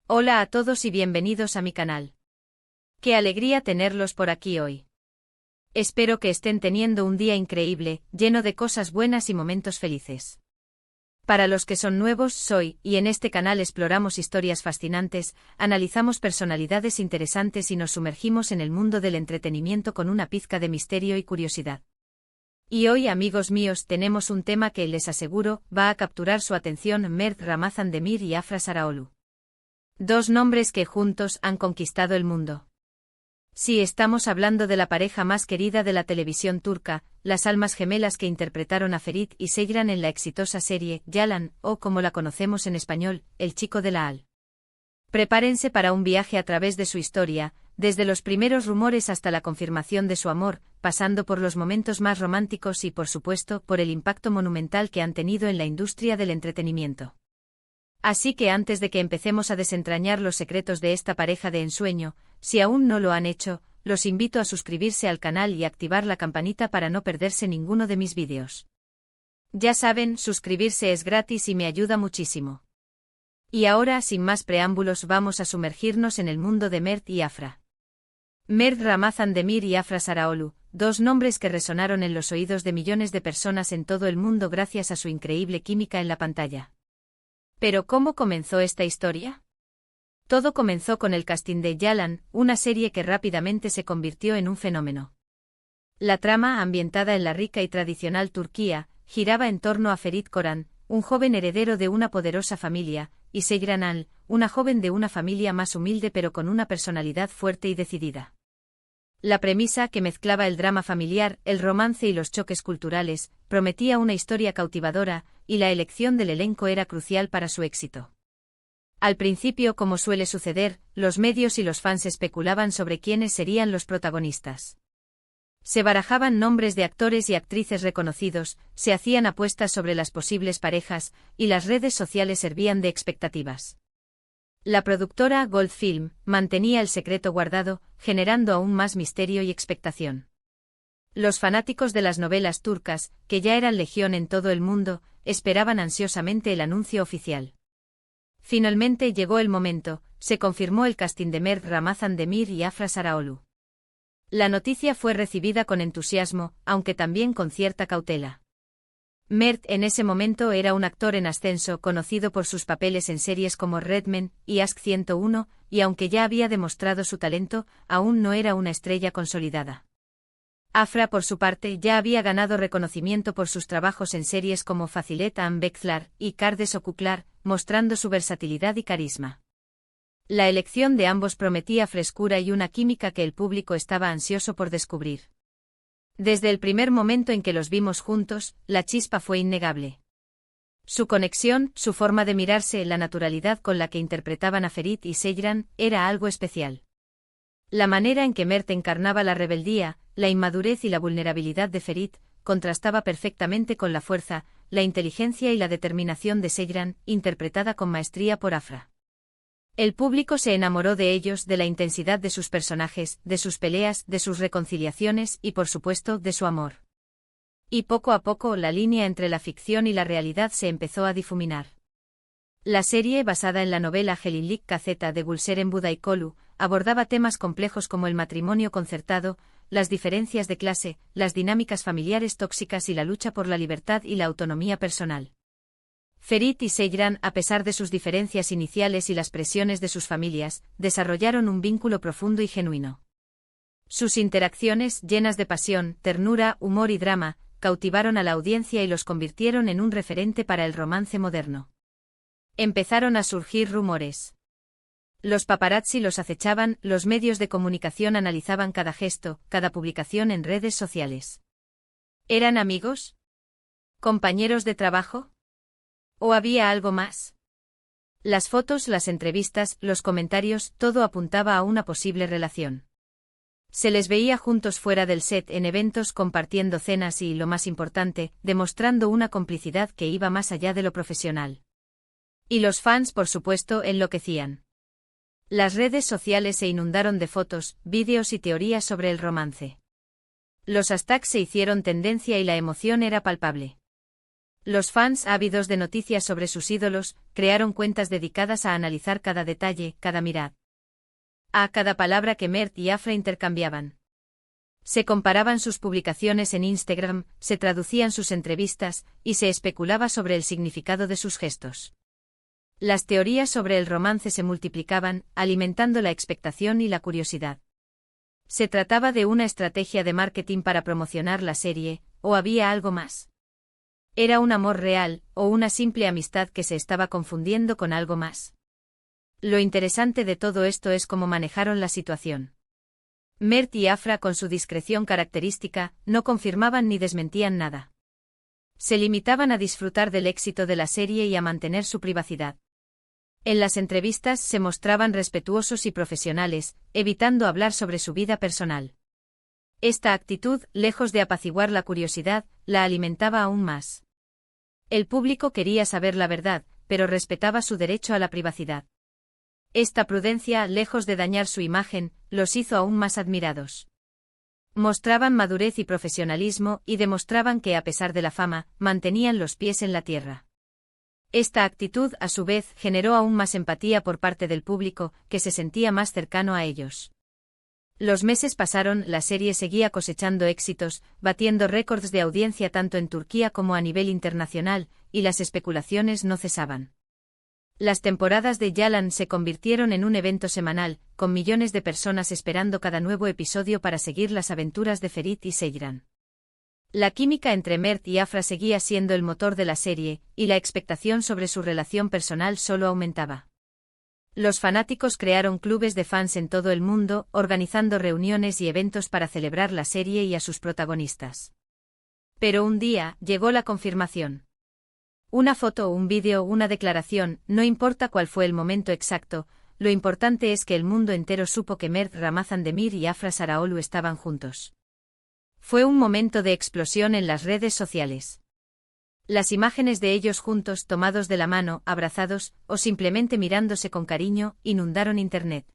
Hola a todos y bienvenidos a mi canal. Qué alegría tenerlos por aquí hoy. Espero que estén teniendo un día increíble, lleno de cosas buenas y momentos felices. Para los que son nuevos, y en este canal exploramos historias fascinantes, analizamos personalidades interesantes y nos sumergimos en el mundo del entretenimiento con una pizca de misterio y curiosidad. Y hoy, amigos míos, tenemos un tema que, les aseguro, va a capturar su atención: Mert Ramazan Demir y Afra Saraoglu. Dos nombres que juntos han conquistado el mundo. Sí, estamos hablando de la pareja más querida de la televisión turca, las almas gemelas que interpretaron a Ferit y Seyran en la exitosa serie Yalan, o como la conocemos en español, El chico de la Al. Prepárense para un viaje a través de su historia, desde los primeros rumores hasta la confirmación de su amor, pasando por los momentos más románticos y, por supuesto, por el impacto monumental que han tenido en la industria del entretenimiento. Así que antes de que empecemos a desentrañar los secretos de esta pareja de ensueño, si aún no lo han hecho, los invito a suscribirse al canal y activar la campanita para no perderse ninguno de mis vídeos. Ya saben, suscribirse es gratis y me ayuda muchísimo. Y ahora, sin más preámbulos, vamos a sumergirnos en el mundo de Mert y Afra. Mert Ramazan Demir y Afra Saraoglu, dos nombres que resonaron en los oídos de millones de personas en todo el mundo gracias a su increíble química en la pantalla. ¿Pero cómo comenzó esta historia? Todo comenzó con el casting de Yalan, una serie que rápidamente se convirtió en un fenómeno. La trama, ambientada en la rica y tradicional Turquía, giraba en torno a Ferit Koran, un joven heredero de una poderosa familia, y Seyran Al, una joven de una familia más humilde pero con una personalidad fuerte y decidida. La premisa, que mezclaba el drama familiar, el romance y los choques culturales, prometía una historia cautivadora, y la elección del elenco era crucial para su éxito. Al principio, como suele suceder, los medios y los fans especulaban sobre quiénes serían los protagonistas. Se barajaban nombres de actores y actrices reconocidos, se hacían apuestas sobre las posibles parejas, y las redes sociales servían de expectativas. La productora Gold Film mantenía el secreto guardado, generando aún más misterio y expectación. Los fanáticos de las novelas turcas, que ya eran legión en todo el mundo, esperaban ansiosamente el anuncio oficial. Finalmente llegó el momento, se confirmó el casting de Mert Ramazan Demir y Afra Saraoglu. La noticia fue recibida con entusiasmo, aunque también con cierta cautela. Mert en ese momento era un actor en ascenso, conocido por sus papeles en series como Red Men y Ask 101, y aunque ya había demostrado su talento, aún no era una estrella consolidada. Afra, por su parte, ya había ganado reconocimiento por sus trabajos en series como Fazilet and Bekler y Kardeş Okuklar, mostrando su versatilidad y carisma. La elección de ambos prometía frescura y una química que el público estaba ansioso por descubrir. Desde el primer momento en que los vimos juntos, la chispa fue innegable. Su conexión, su forma de mirarse, la naturalidad con la que interpretaban a Ferit y Seyran, era algo especial. La manera en que Mert encarnaba la rebeldía, la inmadurez y la vulnerabilidad de Ferit, contrastaba perfectamente con la fuerza, la inteligencia y la determinación de Seyran, interpretada con maestría por Afra. El público se enamoró de ellos, de la intensidad de sus personajes, de sus peleas, de sus reconciliaciones y, por supuesto, de su amor. Y poco a poco la línea entre la ficción y la realidad se empezó a difuminar. La serie, basada en la novela Gelinlik Kazeta de Gülseren Budaykolu, abordaba temas complejos como el matrimonio concertado, las diferencias de clase, las dinámicas familiares tóxicas y la lucha por la libertad y la autonomía personal. Ferit y Seyran, a pesar de sus diferencias iniciales y las presiones de sus familias, desarrollaron un vínculo profundo y genuino. Sus interacciones, llenas de pasión, ternura, humor y drama, cautivaron a la audiencia y los convirtieron en un referente para el romance moderno. Empezaron a surgir rumores. Los paparazzi los acechaban, los medios de comunicación analizaban cada gesto, cada publicación en redes sociales. ¿Eran amigos? ¿Compañeros de trabajo? ¿O había algo más? Las fotos, las entrevistas, los comentarios, todo apuntaba a una posible relación. Se les veía juntos fuera del set, en eventos, compartiendo cenas y, lo más importante, demostrando una complicidad que iba más allá de lo profesional. Y los fans, por supuesto, enloquecían. Las redes sociales se inundaron de fotos, vídeos y teorías sobre el romance. Los hashtags se hicieron tendencia y la emoción era palpable. Los fans, ávidos de noticias sobre sus ídolos, crearon cuentas dedicadas a analizar cada detalle, cada mirada, a cada palabra que Mert y Afra intercambiaban. Se comparaban sus publicaciones en Instagram, se traducían sus entrevistas, y se especulaba sobre el significado de sus gestos. Las teorías sobre el romance se multiplicaban, alimentando la expectación y la curiosidad. ¿Se trataba de una estrategia de marketing para promocionar la serie, o había algo más? ¿Era un amor real, o una simple amistad que se estaba confundiendo con algo más? Lo interesante de todo esto es cómo manejaron la situación. Mert y Afra, con su discreción característica, no confirmaban ni desmentían nada. Se limitaban a disfrutar del éxito de la serie y a mantener su privacidad. En las entrevistas se mostraban respetuosos y profesionales, evitando hablar sobre su vida personal. Esta actitud, lejos de apaciguar la curiosidad, la alimentaba aún más. El público quería saber la verdad, pero respetaba su derecho a la privacidad. Esta prudencia, lejos de dañar su imagen, los hizo aún más admirados. Mostraban madurez y profesionalismo y demostraban que, a pesar de la fama, mantenían los pies en la tierra. Esta actitud, a su vez, generó aún más empatía por parte del público, que se sentía más cercano a ellos. Los meses pasaron, la serie seguía cosechando éxitos, batiendo récords de audiencia tanto en Turquía como a nivel internacional, y las especulaciones no cesaban. Las temporadas de Yalan se convirtieron en un evento semanal, con millones de personas esperando cada nuevo episodio para seguir las aventuras de Ferit y Seyran. La química entre Mert y Afra seguía siendo el motor de la serie, y la expectación sobre su relación personal solo aumentaba. Los fanáticos crearon clubes de fans en todo el mundo, organizando reuniones y eventos para celebrar la serie y a sus protagonistas. Pero un día, llegó la confirmación. Una foto, un vídeo, una declaración, no importa cuál fue el momento exacto, lo importante es que el mundo entero supo que Mert Ramazan-Demir y Afra Saraolu estaban juntos. Fue un momento de explosión en las redes sociales. Las imágenes de ellos juntos, tomados de la mano, abrazados, o simplemente mirándose con cariño, inundaron Internet.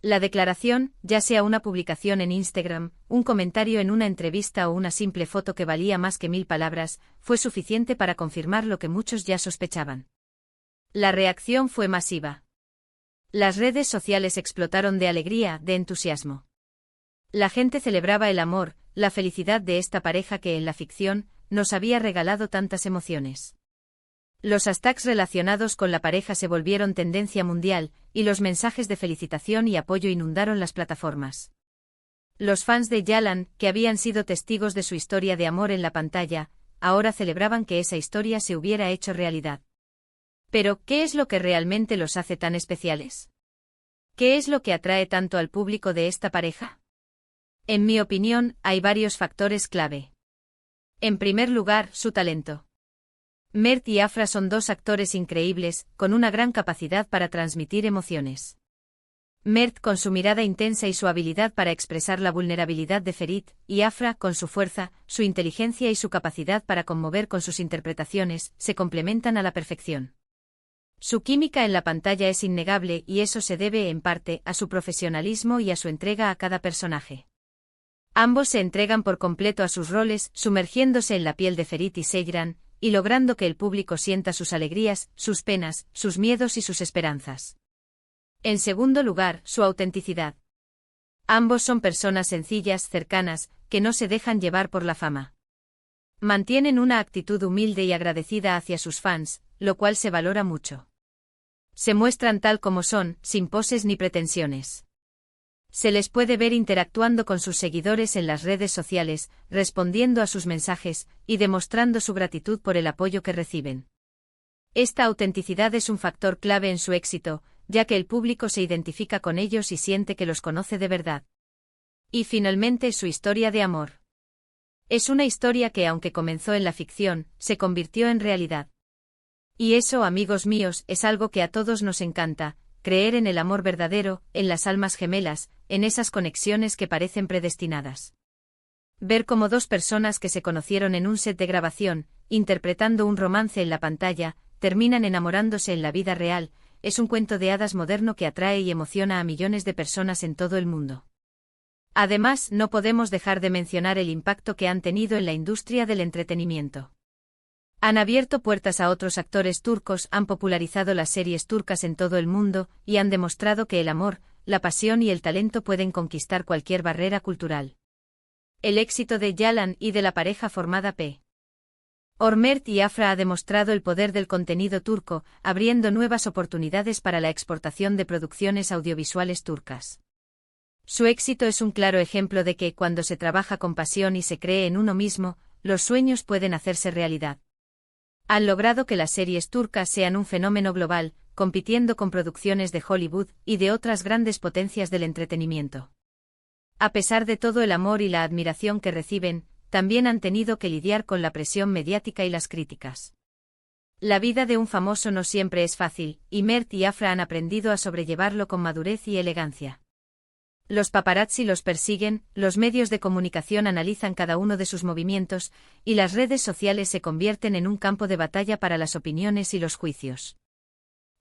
La declaración, ya sea una publicación en Instagram, un comentario en una entrevista o una simple foto que valía más que 1000 palabras, fue suficiente para confirmar lo que muchos ya sospechaban. La reacción fue masiva. Las redes sociales explotaron de alegría, de entusiasmo. La gente celebraba el amor, la felicidad de esta pareja que en la ficción nos había regalado tantas emociones. Los hashtags relacionados con la pareja se volvieron tendencia mundial, y los mensajes de felicitación y apoyo inundaron las plataformas. Los fans de Yalan, que habían sido testigos de su historia de amor en la pantalla, ahora celebraban que esa historia se hubiera hecho realidad. Pero, ¿qué es lo que realmente los hace tan especiales? ¿Qué es lo que atrae tanto al público de esta pareja? En mi opinión, hay varios factores clave. En primer lugar, su talento. Mert y Afra son dos actores increíbles, con una gran capacidad para transmitir emociones. Mert con su mirada intensa y su habilidad para expresar la vulnerabilidad de Ferit, y Afra con su fuerza, su inteligencia y su capacidad para conmover con sus interpretaciones, se complementan a la perfección. Su química en la pantalla es innegable y eso se debe, en parte, a su profesionalismo y a su entrega a cada personaje. Ambos se entregan por completo a sus roles, sumergiéndose en la piel de Ferit y Seyran, y logrando que el público sienta sus alegrías, sus penas, sus miedos y sus esperanzas. En segundo lugar, su autenticidad. Ambos son personas sencillas, cercanas, que no se dejan llevar por la fama. Mantienen una actitud humilde y agradecida hacia sus fans, lo cual se valora mucho. Se muestran tal como son, sin poses ni pretensiones. Se les puede ver interactuando con sus seguidores en las redes sociales, respondiendo a sus mensajes, y demostrando su gratitud por el apoyo que reciben. Esta autenticidad es un factor clave en su éxito, ya que el público se identifica con ellos y siente que los conoce de verdad. Y finalmente, su historia de amor. Es una historia que, aunque comenzó en la ficción, se convirtió en realidad. Y eso, amigos míos, es algo que a todos nos encanta: creer en el amor verdadero, en las almas gemelas, en esas conexiones que parecen predestinadas. Ver cómo dos personas que se conocieron en un set de grabación, interpretando un romance en la pantalla, terminan enamorándose en la vida real, es un cuento de hadas moderno que atrae y emociona a millones de personas en todo el mundo. Además, no podemos dejar de mencionar el impacto que han tenido en la industria del entretenimiento. Han abierto puertas a otros actores turcos, han popularizado las series turcas en todo el mundo, y han demostrado que el amor, la pasión y el talento pueden conquistar cualquier barrera cultural. El éxito de Yalan y de la pareja formada P. Mert y Afra ha demostrado el poder del contenido turco, abriendo nuevas oportunidades para la exportación de producciones audiovisuales turcas. Su éxito es un claro ejemplo de que, cuando se trabaja con pasión y se cree en uno mismo, los sueños pueden hacerse realidad. Han logrado que las series turcas sean un fenómeno global, compitiendo con producciones de Hollywood y de otras grandes potencias del entretenimiento. A pesar de todo el amor y la admiración que reciben, también han tenido que lidiar con la presión mediática y las críticas. La vida de un famoso no siempre es fácil, y Mert y Afra han aprendido a sobrellevarlo con madurez y elegancia. Los paparazzi los persiguen, los medios de comunicación analizan cada uno de sus movimientos, y las redes sociales se convierten en un campo de batalla para las opiniones y los juicios.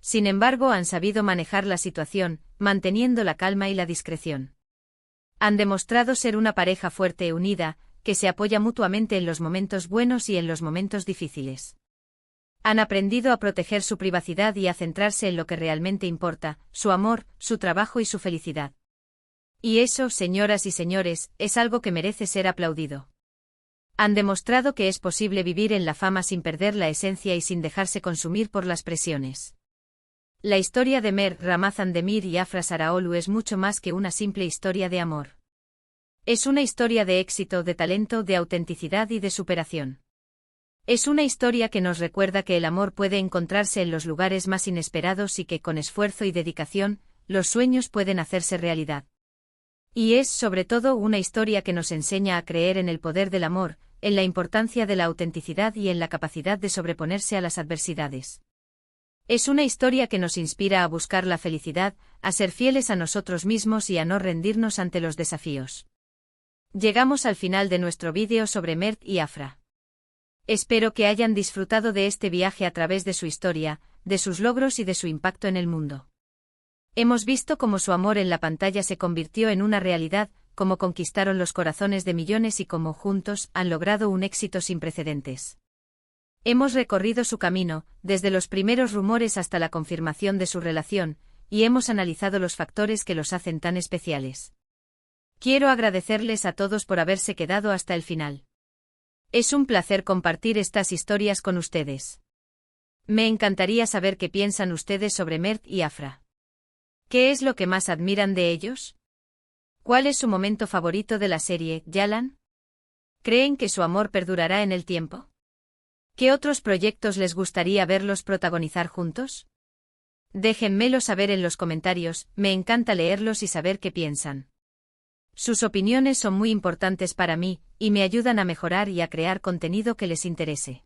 Sin embargo, han sabido manejar la situación, manteniendo la calma y la discreción. Han demostrado ser una pareja fuerte e unida, que se apoya mutuamente en los momentos buenos y en los momentos difíciles. Han aprendido a proteger su privacidad y a centrarse en lo que realmente importa, su amor, su trabajo y su felicidad. Y eso, señoras y señores, es algo que merece ser aplaudido. Han demostrado que es posible vivir en la fama sin perder la esencia y sin dejarse consumir por las presiones. La historia de Mert Ramazan Demir y Afra Saraoglu es mucho más que una simple historia de amor. Es una historia de éxito, de talento, de autenticidad y de superación. Es una historia que nos recuerda que el amor puede encontrarse en los lugares más inesperados y que, con esfuerzo y dedicación, los sueños pueden hacerse realidad. Y es, sobre todo, una historia que nos enseña a creer en el poder del amor, en la importancia de la autenticidad y en la capacidad de sobreponerse a las adversidades. Es una historia que nos inspira a buscar la felicidad, a ser fieles a nosotros mismos y a no rendirnos ante los desafíos. Llegamos al final de nuestro vídeo sobre Mert y Afra. Espero que hayan disfrutado de este viaje a través de su historia, de sus logros y de su impacto en el mundo. Hemos visto cómo su amor en la pantalla se convirtió en una realidad, cómo conquistaron los corazones de millones y cómo juntos han logrado un éxito sin precedentes. Hemos recorrido su camino, desde los primeros rumores hasta la confirmación de su relación, y hemos analizado los factores que los hacen tan especiales. Quiero agradecerles a todos por haberse quedado hasta el final. Es un placer compartir estas historias con ustedes. Me encantaría saber qué piensan ustedes sobre Mert y Afra. ¿Qué es lo que más admiran de ellos? ¿Cuál es su momento favorito de la serie, Yalan? ¿Creen que su amor perdurará en el tiempo? ¿Qué otros proyectos les gustaría verlos protagonizar juntos? Déjenmelo saber en los comentarios, me encanta leerlos y saber qué piensan. Sus opiniones son muy importantes para mí, y me ayudan a mejorar y a crear contenido que les interese.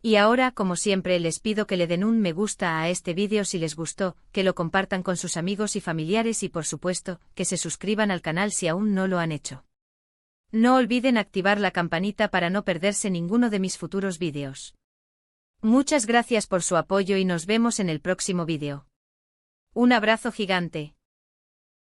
Y ahora, como siempre, les pido que le den un me gusta a este vídeo si les gustó, que lo compartan con sus amigos y familiares y por supuesto, que se suscriban al canal si aún no lo han hecho. No olviden activar la campanita para no perderse ninguno de mis futuros vídeos. Muchas gracias por su apoyo y nos vemos en el próximo vídeo. Un abrazo gigante.